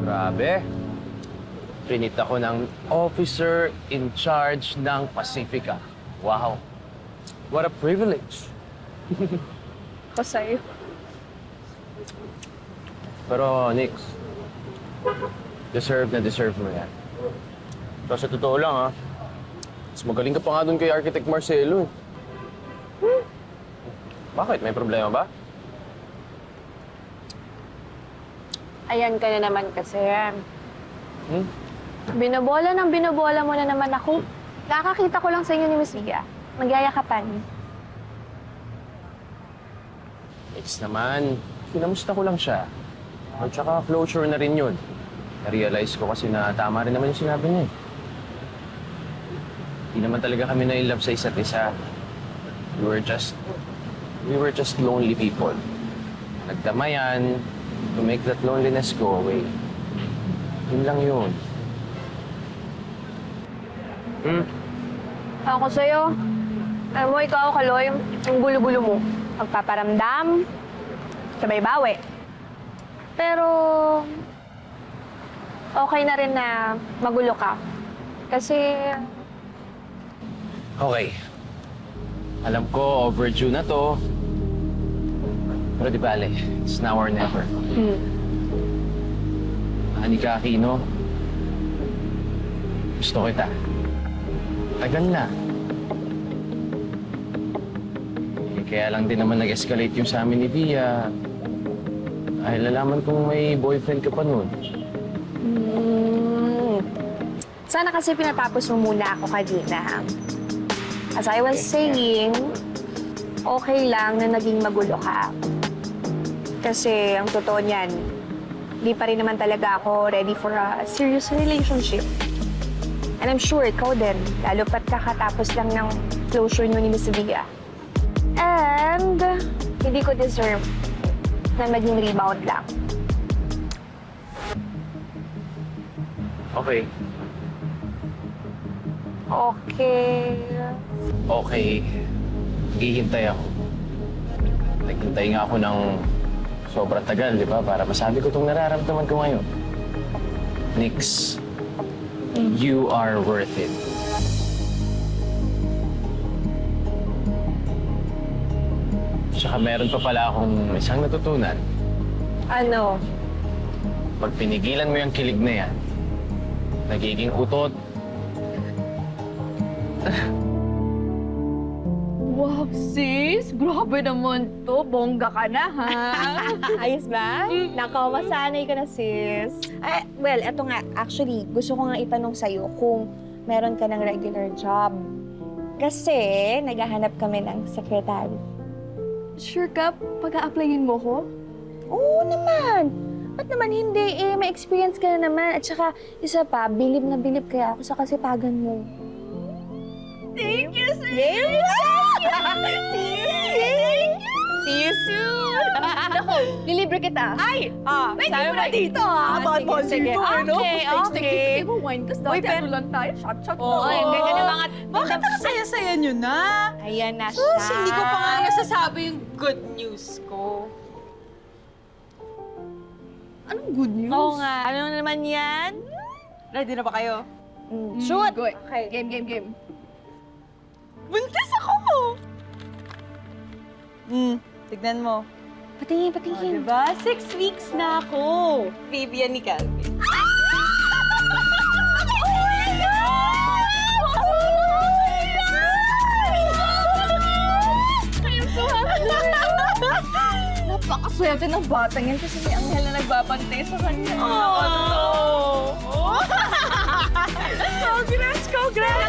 Grabe. Pinit ako ng officer in charge ng Pacifica. Wow. What a privilege. Ako sa'yo. Pero, Nix, deserve mo yan. Pero sa totoo lang, ha, mas magaling ka pa nga doon kay Architect Marcelo. Bakit? May problema ba? Ayan ka na naman kasi. Hmm? Binobola mo na naman ako. Nakakita ko lang sa inyo ni Miss Via. Magyayakapan. Nix naman, kinamusta ko lang siya. At saka closure na rin yun. Na-realize ko kasi na tama rin naman yung sinabi niya. Hindi naman talaga kami na-in-love sa isa't isa. We were just lonely people. Nagdamayan to make that loneliness go away. Yun lang yun. Ako sa'yo. Alam mo, ikaw, Kaloy, ang gulo-gulo mo. Magpaparamdam, sabay bawi. Pero, okay na rin na magulo ka. Kasi, Okay. Alam ko, overdue na to. Pero di bale, it's now or never. Ani ka, Aquino. Gusto kita. Tagal na. Kaya lang din naman nag-escalate yung sa amin ni Via. Ay, lalaman kong may boyfriend ka pa nun. sana kasi pinatapos mo muna ako kanina. As I was saying, okay lang na naging magulo ka. Kasi ang totoo niyan, di pa rin naman talaga ako ready for a serious relationship. And I'm sure ikaw din, lalo pat kakatapos lang ng closure nyo ni Miss Via. And hindi ko deserve na maging rebound lang. Okay. Okay. Okay. Hihintay ako. Naghintay nga ako ng sobrang tagal, di ba? Para masabi ko itong nararamdaman ko ngayon. Nix, you are worth it. Tsaka meron pa pala akong isang natutunan. Ano? Pag pinigilan mo yung kilig na yan, nagiging utot. Wow, sis! Grabe naman to. Bongga ka na, ha? Ayos ba? Nako, masanay ka na, sis. Well, eto nga. Actually, gusto ko nga itanong sa'yo kung meron ka ng regular job. Kasi, naghahanap kami ng secretary. Sure ka? Pag-a-applyin mo ko? Oo naman! Ba't naman hindi? May experience ka na naman. At saka, isa pa, bilib na bilib kaya ako sa kasipagan mo. Thank you, sis! See you soon! Naku, nilibre kita. Ay! May sabi mo na mo dito, Bawal Sige, dito, ano? okay, okay. Sige, wine. Tapos Uy, dati ano lang tayo, shot-shot Oo, yung ganyan ng mga... Bakit ang saya-saya nyo na? Ayan na siya. Sus, hindi ko pa nga nasasabi yung good news ko. Anong good news? Oo nga. Ano naman yan? Ready na ba kayo? Shoot! Go. Okay. Game. Buntis ako! Tignan mo. Patingin. Diba? 6 weeks na ako. Vivian ni Calvin. Napakaswerte ng batang yan kasi may anghel na nagbabantay sa kanya. Oh! Congrats!